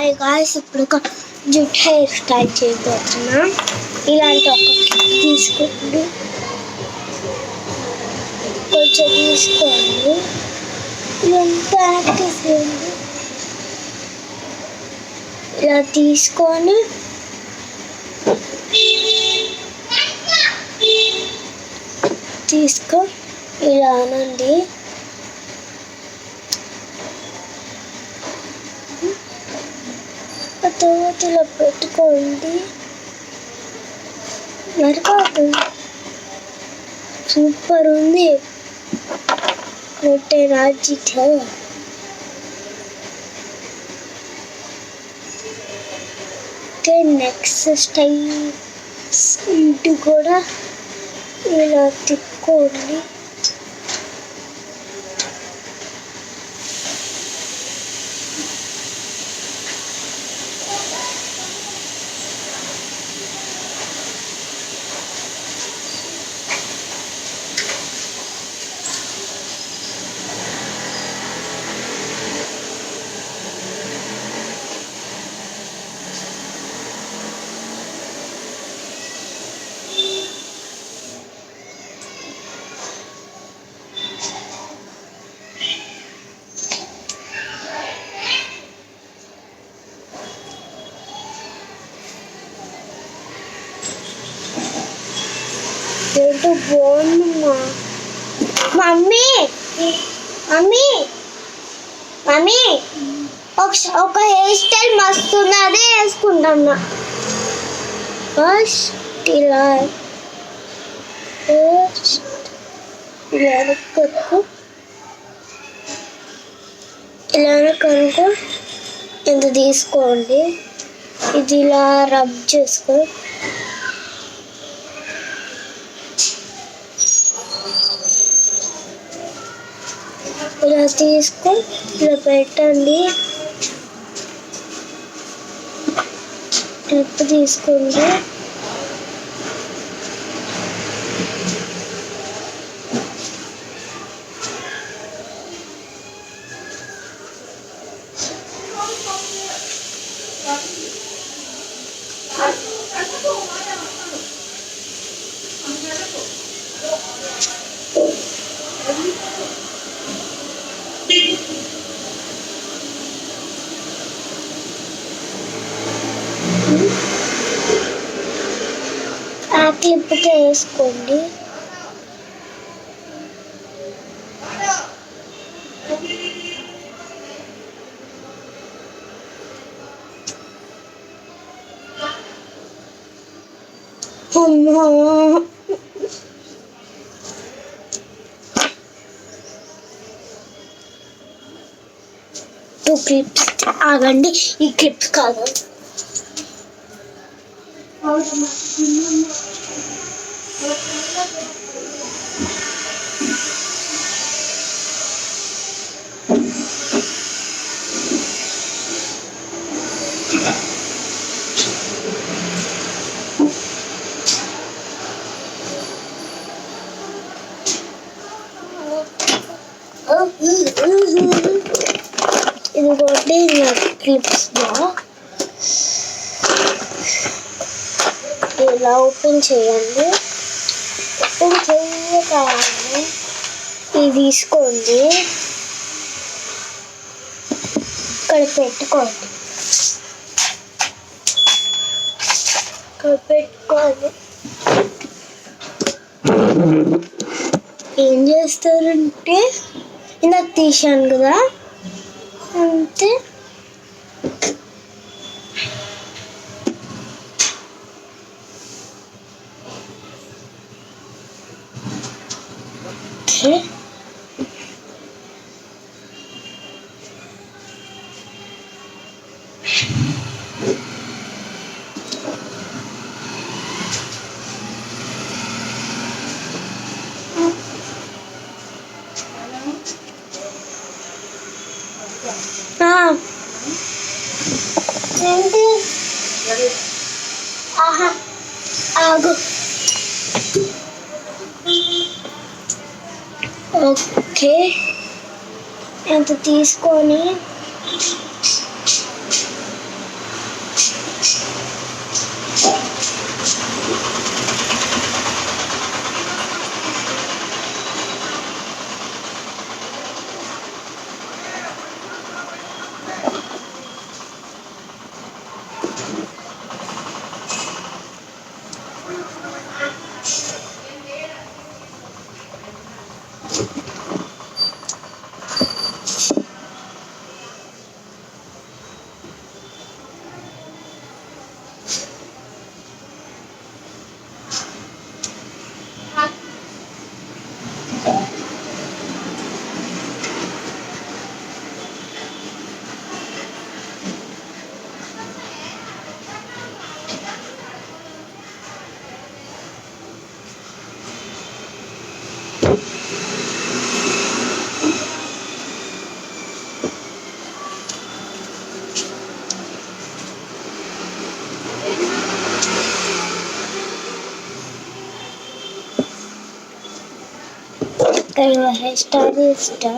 Hi guys, ఇప్పుడు ఒక జుట్టు హెయిర్ స్టైల్ చేయబోతున్నా. ఇలాంటి ఒక తీసుకోండి, కొంచెం తీసుకోండి, ఇలా తీసుకొని ఇలా అనండి. తర్వాత ఇలా పెట్టుకోండి. సూపర్ ఉంది. నెక్స్ట్ స్టైల్ ఇటు కూడా ఇలా తిప్పుకోండి. ఏంటో బాగుందమ్మా. మమ్మీ మమ్మీ మమ్మీ ఒక హెయిర్ స్టైల్ మస్తుంది, అదే వేసుకుంటున్నా. ఫస్ట్ ఇలా కనుక ఇంత తీసుకోండి. ఇది ఇలా రబ్ చేసుకో. ఇలా తీసుకొని ఇలా పెట్టండి. క్లిప్ తీసుకోండి. ఆ క్లిప్తో వేసుకోండి. టూ క్లిప్స్ ఆగండి, ఈ క్లిప్స్ కాదు. ఇదిగోండి నా క్లిప్స్లో ఇలా ఓపెన్ చేయండి. ఓపెన్ చేయగానే ఇది తీసుకోండి, ఇక్కడ పెట్టుకోండి. ఏం చేస్తారంటే ఇందాక తీసాను కదా, అంతే. ఓకే, ఏంటి? ఆహా, ఆగు. ఓకే, ఎంత తీసుకొని ఇక్కడ హెయిర్ స్టైల్ ఇస్తా